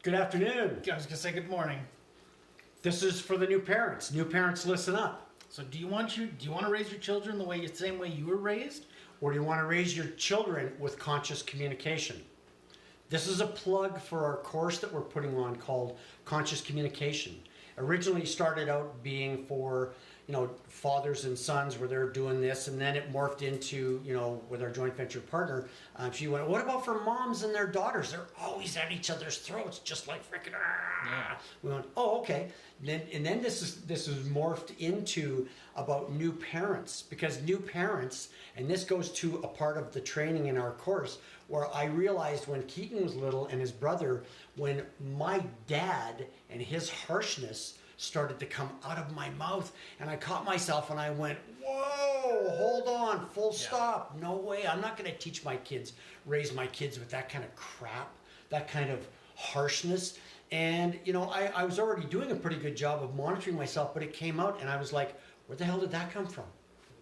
Good afternoon. I was going to say good morning. This is for the new parents. New parents, listen up. So do you want to raise your children the same way you were raised? Or do you want to raise your children with conscious communication? This is a plug for our course that we're putting on called Conscious Communication. Originally started out being for, fathers and sons where they're doing this, and then it morphed into, with our joint venture partner, she went, what about for moms and their daughters? They're always at each other's throats, just like freaking. Yeah. We went, oh, okay. And then this is morphed into about new parents, because new parents, and this goes to a part of the training in our course, where I realized when Keaton was little and his brother, when my dad and his harshness started to come out of my mouth, and I caught myself and I went, whoa, hold on, full stop. No way. I'm not going to raise my kids with that kind of crap, that kind of harshness. And, I was already doing a pretty good job of monitoring myself, but it came out and I was like, where the hell did that come from?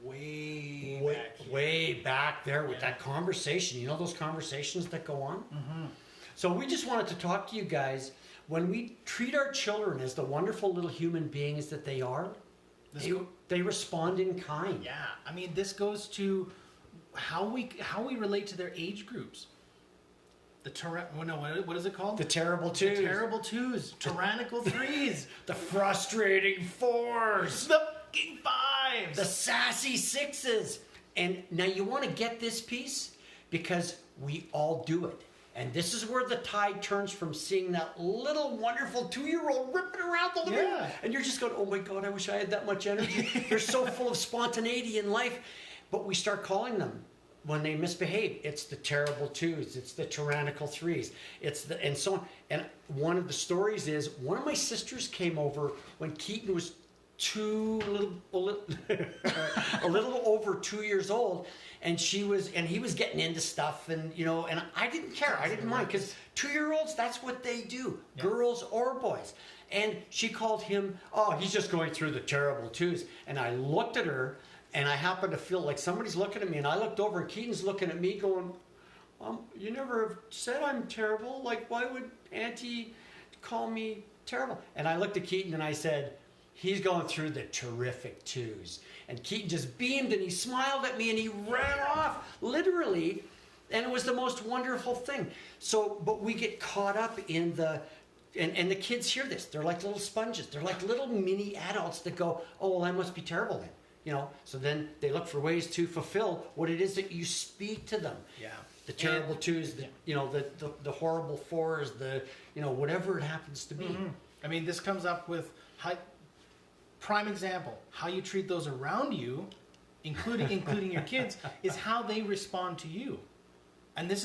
Way back there with that conversation. You know those conversations that go on? Mm-hmm. So we just wanted to talk to you guys. When we treat our children as the wonderful little human beings that they are, they respond in kind. Yeah, I mean, this goes to how we relate to their age groups. What is it called? The terrible twos. The terrible twos. Tyrannical threes. The frustrating fours. The fucking fives. The sassy sixes. And now you want to get this piece because we all do it. And this is where the tide turns from seeing that little wonderful 2-year-old ripping around the living room. And you're just going, oh my God, I wish I had that much energy. They're so full of spontaneity in life. But we start calling them when they misbehave. It's the terrible twos. It's the tyrannical threes. And so on. And one of the stories is one of my sisters came over when Keaton was a little over 2 years old. And he was getting into stuff, and and I didn't care. I didn't mind because 2-year-olds, that's what they do, girls or boys. And she called him, oh, he's just going through the terrible twos. And I looked at her, and I happened to feel like somebody's looking at me, and I looked over, and Keaton's looking at me, going, you never have said I'm terrible. Like, why would Auntie call me terrible? And I looked at Keaton, and I said, he's going through the terrific twos. And Keaton just beamed and he smiled at me and he ran off, literally. And it was the most wonderful thing. So, but we get caught up in and the kids hear this. They're like little sponges. They're like little mini adults that go, oh, well, I must be terrible then. So then they look for ways to fulfill what it is that you speak to them. Yeah. The terrible twos, the horrible fours, whatever it happens to be. Mm-hmm. I mean, this comes up with prime example, how you treat those around you, including your kids, is how they respond to you. And this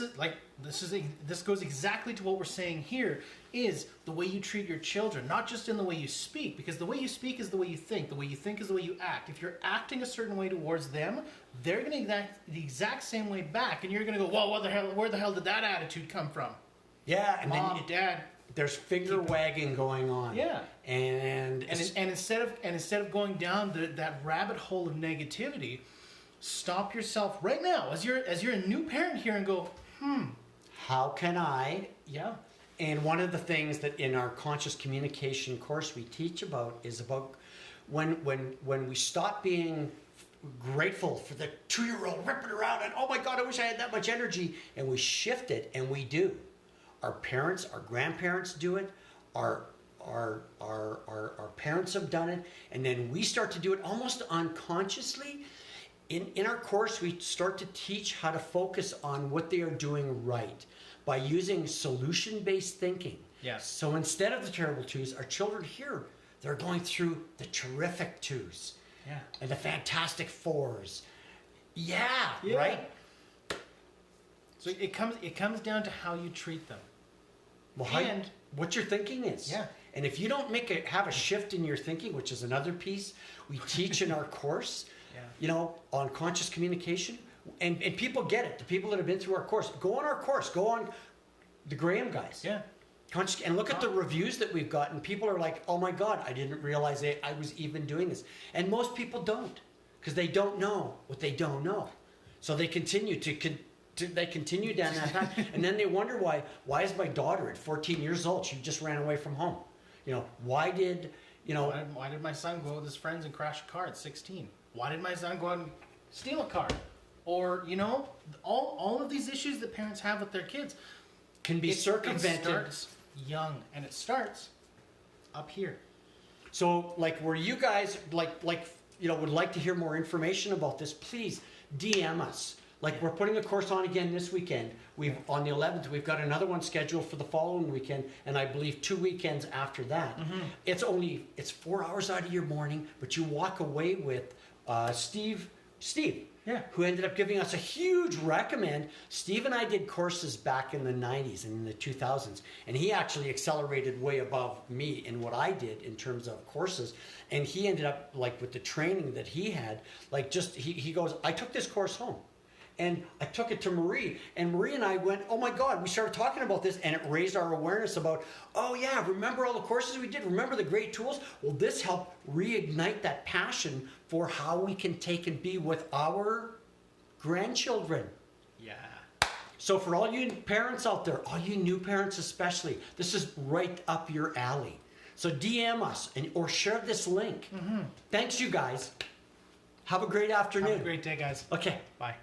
goes exactly to what we're saying here, is the way you treat your children, not just in the way you speak, because the way you speak is the way you think. The way you think is the way you act. If you're acting a certain way towards them, they're going to act the exact same way back, and you're going to go, well, where the hell did that attitude come from? Yeah, and Mom, Dad. There's finger wagging going on. Yeah, and instead of going down that rabbit hole of negativity, stop yourself right now as you're a new parent here and go, how can I? Yeah. And one of the things that in our conscious communication course we teach about is about when we stop being grateful for the 2-year-old ripping around and oh my God, I wish I had that much energy, and we shift it, and we do. Our parents, our grandparents do it. Our parents have done it, and then we start to do it almost unconsciously. In our course, we start to teach how to focus on what they are doing right by using solution-based thinking. Yes. So instead of the terrible twos, our children here, they're going through the terrific twos. Yeah. And the fantastic fours. Yeah. Right? So it comes down to how you treat them. Well, what your thinking is. Yeah. And if you don't have a shift in your thinking, which is another piece we teach in our course, on conscious communication, and people get it. The people that have been through our course, go on our course, go on the Graham guys. Yeah. And look at the reviews that we've gotten. People are like, oh my God, I didn't realize I was even doing this. And most people don't, because they don't know what they don't know. So they continue to they continue down that path, and then they wonder why is my daughter at 14 years old? She just ran away from home. You know, why did Why did my son go with his friends and crash a car at 16? Why did my son go out and steal a car? Or, you know, all of these issues that parents have with their kids can be circumvented. It starts young, and it starts up here. So, like, where you guys would like to hear more information about this, please DM us. Like, we're putting a course on again this weekend. On the 11th, we've got another one scheduled for the following weekend, and I believe 2 weekends after that. Mm-hmm. It's 4 hours out of your morning, but you walk away with Steve. Yeah. Who ended up giving us a huge recommend. Steve and I did courses back in the 90s and in the 2000s, and he actually accelerated way above me in what I did in terms of courses. And he ended up, like, with the training that he had, like, he goes, I took this course home. And I took it to Marie, and Marie and I went, oh my God, we started talking about this, and it raised our awareness about, oh yeah, remember all the courses we did? Remember the great tools? Well, this helped reignite that passion for how we can take and be with our grandchildren. Yeah. So for all you parents out there, all you new parents especially, this is right up your alley. So DM us or share this link. Mm-hmm. Thanks, you guys. Have a great afternoon. Have a great day, guys. Okay. Bye.